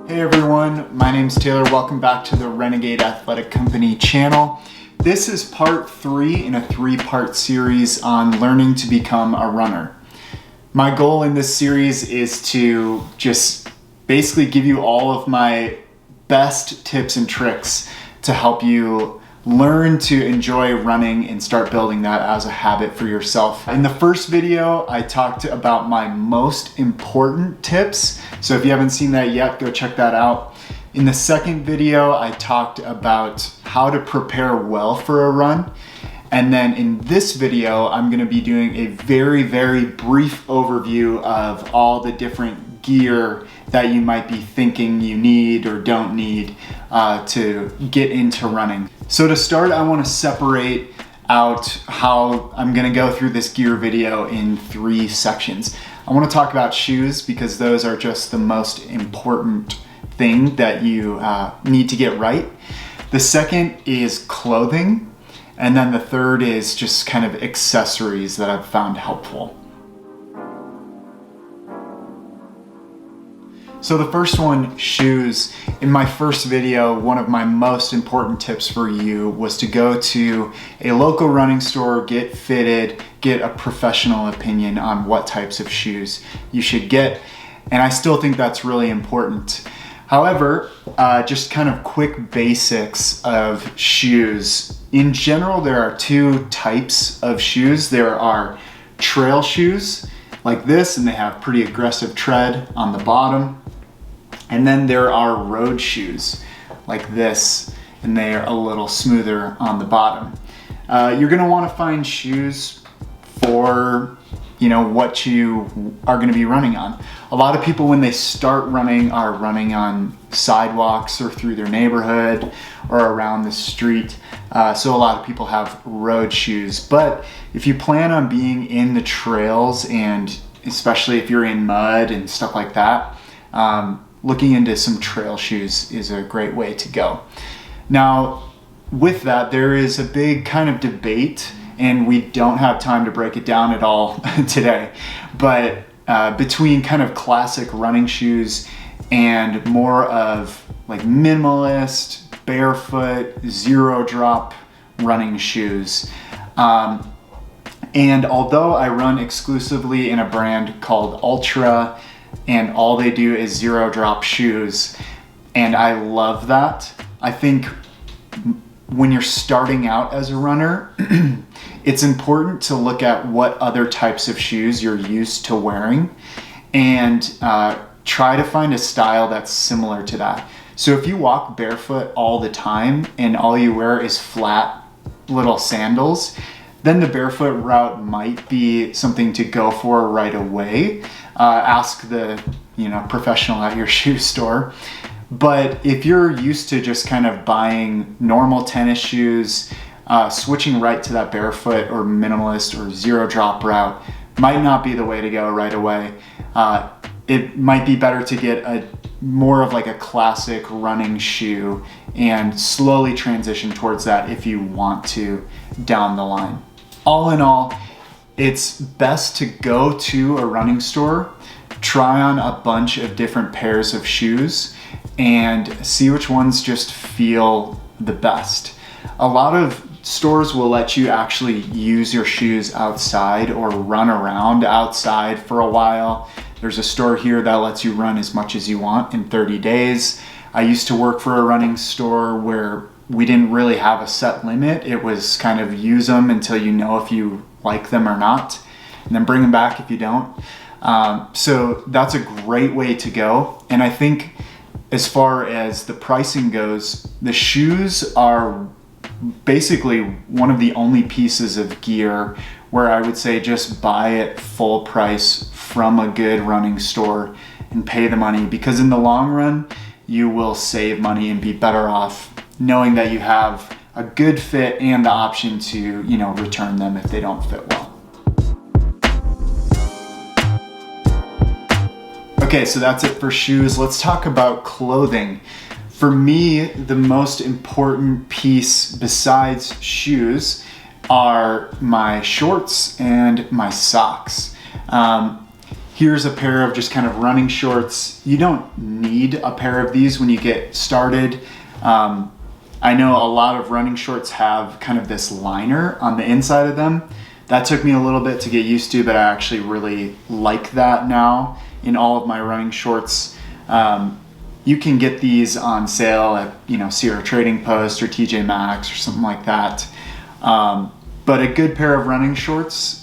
Hey everyone, my name's Taylor. Welcome back to the Renegade Athletic Company channel. This is part 3 in a 3-part series on learning to become a runner. My goal in this series is to just basically give you all of my best tips and tricks to help you learn to enjoy running and start building that as a habit for yourself. In the first video, I talked about my most important tips. So if you haven't seen that yet, go check that out. In the second video, I talked about how to prepare well for a run. And then in this video, I'm gonna be doing a very brief overview of all the different gear that you might be thinking you need or don't need to get into running. So to start, I want to separate out how I'm going to go through this gear video in 3 sections. I want to talk about shoes because those are just the most important thing that you need to get right. The second is clothing, and then the third is just kind of accessories that I've found helpful. So the first one, shoes. In my first video, one of my most important tips for you was to go to a local running store, get fitted, get a professional opinion on what types of shoes you should get. And I still think that's really important. However, just kind of quick basics of shoes. In general, there are 2 types of shoes. There are trail shoes like this, and they have pretty aggressive tread on the bottom. And then there are road shoes like this, and they are a little smoother on the bottom. You're gonna wanna find shoes for what you are gonna be running on. A lot of people when they start running are running on sidewalks or through their neighborhood or around the street. So a lot of people have road shoes. But if you plan on being in the trails, and especially if you're in mud and stuff like that, looking into some trail shoes is a great way to go. Now, with that, there is a big kind of debate, and we don't have time to break it down at all today, but between kind of classic running shoes and more of like minimalist, barefoot, zero drop running shoes. And although I run exclusively in a brand called Altra, and all they do is zero drop shoes, and I love that. I think when you're starting out as a runner, it's important to look at what other types of shoes you're used to wearing and try to find a style that's similar to that. So if you walk barefoot all the time and all you wear is flat little sandals, then the barefoot route might be something to go for right away. Ask the professional at your shoe store. But if you're used to just kind of buying normal tennis shoes, switching right to that barefoot or minimalist or zero drop route might not be the way to go right away. It might be better to get more of like a classic running shoe and slowly transition towards that if you want to down the line. All in all, it's best to go to a running store, try on a bunch of different pairs of shoes, and see which ones just feel the best. A lot of stores will let you actually use your shoes outside or run around outside for a while. There's a store here that lets you run as much as you want in 30 days. I used to work for a running store where we didn't really have a set limit. It was kind of use them until you know if you like them or not, and then bring them back if you don't. So that's a great way to go. And I think as far as the pricing goes, the shoes are basically one of the only pieces of gear where I would say just buy it full price from a good running store and pay the money, because in the long run, you will save money and be better off knowing that you have a good fit and the option to, return them if they don't fit well. Okay, so that's it for shoes. Let's talk about clothing. For me, the most important piece besides shoes are my shorts and my socks. Here's a pair of just kind of running shorts. You don't need a pair of these when you get started. I know a lot of running shorts have kind of this liner on the inside of them. That took me a little bit to get used to, but I actually really like that now in all of my running shorts. You can get these on sale at Sierra Trading Post or TJ Maxx or something like that. But a good pair of running shorts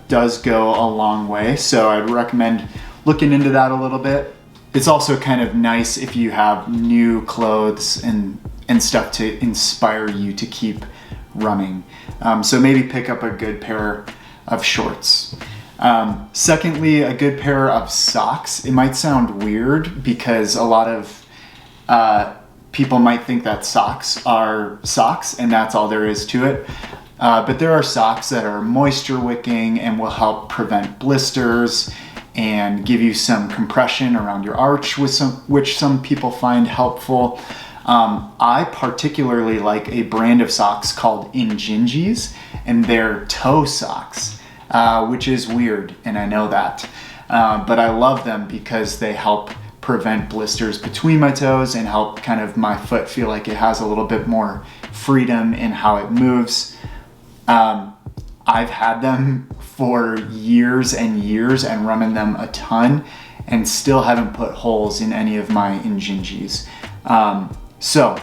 does go a long way, so I'd recommend looking into that a little bit. It's also kind of nice if you have new clothes and stuff to inspire you to keep running. So maybe pick up a good pair of shorts. Secondly, a good pair of socks. It might sound weird because a lot of people might think that socks are socks and that's all there is to it. But there are socks that are moisture wicking and will help prevent blisters and give you some compression around your arch, which some people find helpful. I particularly like a brand of socks called Injinjis, and they're toe socks, which is weird, and I know that. But I love them because they help prevent blisters between my toes and help kind of my foot feel like it has a little bit more freedom in how it moves. I've had them for years and years and run in them a ton and still haven't put holes in any of my Injinjis. So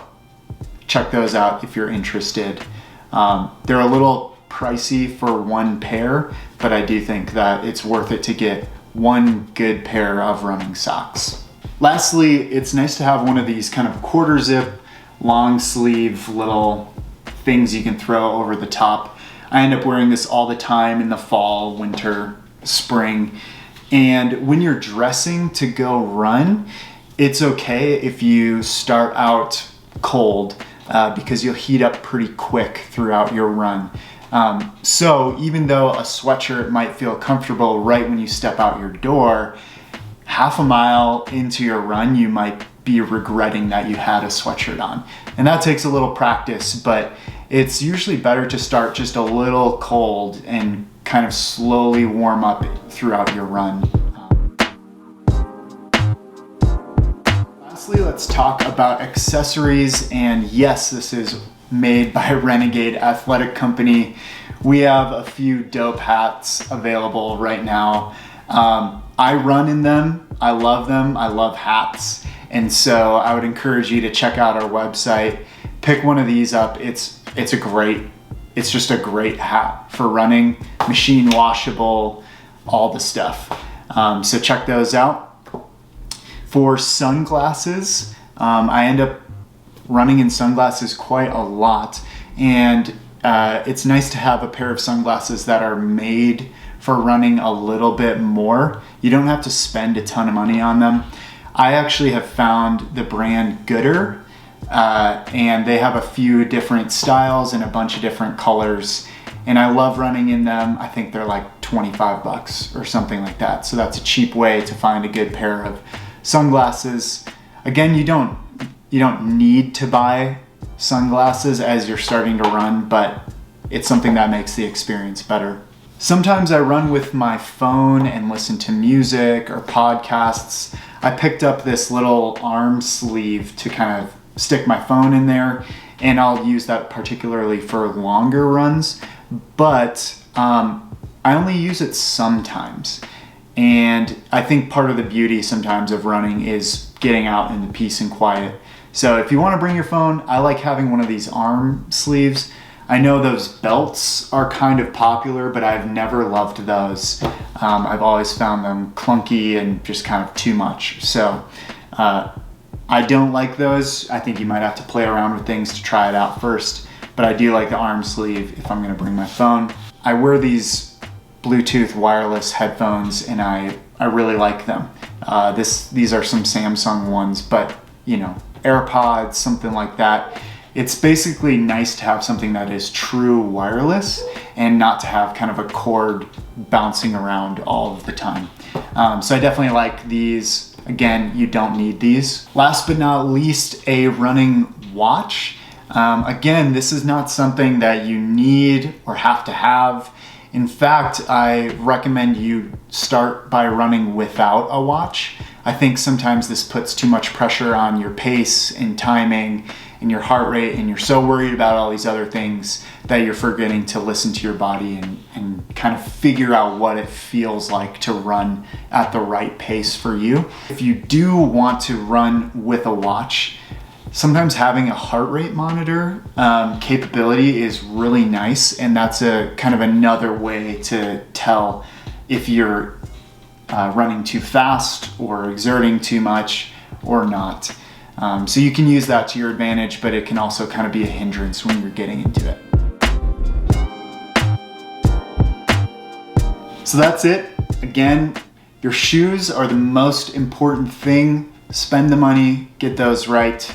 check those out if you're interested. They're a little pricey for one pair, but I do think that it's worth it to get one good pair of running socks. Lastly, it's nice to have one of these kind of quarter zip, long sleeve little things you can throw over the top. I end up wearing this all the time in the fall, winter, spring. And when you're dressing to go run, it's okay if you start out cold because you'll heat up pretty quick throughout your run. So even though a sweatshirt might feel comfortable right when you step out your door, half a mile into your run, you might be regretting that you had a sweatshirt on. And that takes a little practice, but it's usually better to start just a little cold and kind of slowly warm up throughout your run. Lastly, let's talk about accessories. And yes, this is made by Renegade Athletic Company. We have a few dope hats available right now. I run in them. I love them. I love hats. And so I would encourage you to check out our website, pick one of these up. It's just a great hat for running, machine washable, all the stuff. So check those out. For sunglasses, I end up running in sunglasses quite a lot, and it's nice to have a pair of sunglasses that are made for running a little bit more. You don't have to spend a ton of money on them. I actually have found the brand Goodr, and they have a few different styles and a bunch of different colors, and I love running in them. I think they're like $25 or something like that. So that's a cheap way to find a good pair of sunglasses. Again, you don't need to buy sunglasses as you're starting to run, but it's something that makes the experience better. Sometimes I run with my phone and listen to music or podcasts. I picked up this little arm sleeve to kind of stick my phone in there, and I'll use that particularly for longer runs, but I only use it sometimes. And I think part of the beauty sometimes of running is getting out in the peace and quiet. So if you want to bring your phone, I like having one of these arm sleeves. I know those belts are kind of popular, but I've never loved those. I've always found them clunky and just kind of too much. So I don't like those. I think you might have to play around with things to try it out first, but I do like the arm sleeve if I'm going to bring my phone. I wear these Bluetooth wireless headphones and I really like them. These are some Samsung ones, but AirPods, something like that. It's basically nice to have something that is true wireless and not to have kind of a cord bouncing around all of the time. So I definitely like these. Again, you don't need these. Last but not least, a running watch. Again, this is not something that you need or have to have. In fact, I recommend you start by running without a watch. I think sometimes this puts too much pressure on your pace and timing and your heart rate, and you're so worried about all these other things that you're forgetting to listen to your body and kind of figure out what it feels like to run at the right pace for you. If you do want to run with a watch, sometimes having a heart rate monitor capability is really nice, and that's a kind of another way to tell if you're running too fast or exerting too much or not. So you can use that to your advantage, but it can also kind of be a hindrance when you're getting into it. So that's it. Again, your shoes are the most important thing. Spend the money, get those right.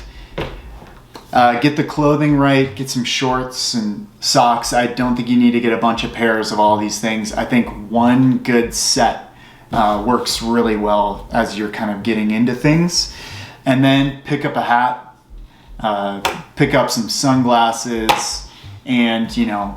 Get the clothing right, get some shorts and socks. I don't think you need to get a bunch of pairs of all these things. I think one good set works really well as you're kind of getting into things. And then pick up a hat, pick up some sunglasses, and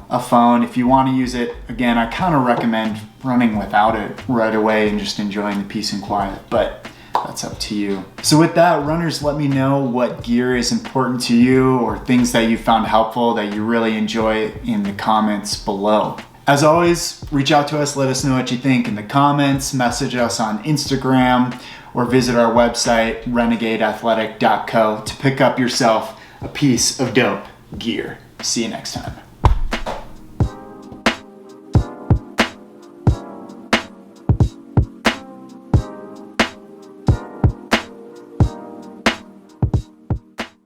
a phone if you want to use it. Again, I kind of recommend running without it right away and just enjoying the peace and quiet, but that's up to you. So with that, runners, let me know what gear is important to you or things that you found helpful that you really enjoy in the comments below. As always, reach out to us, let us know what you think in the comments, message us on Instagram, or visit our website, renegadeathletic.co, to pick up yourself a piece of dope gear. See you next time.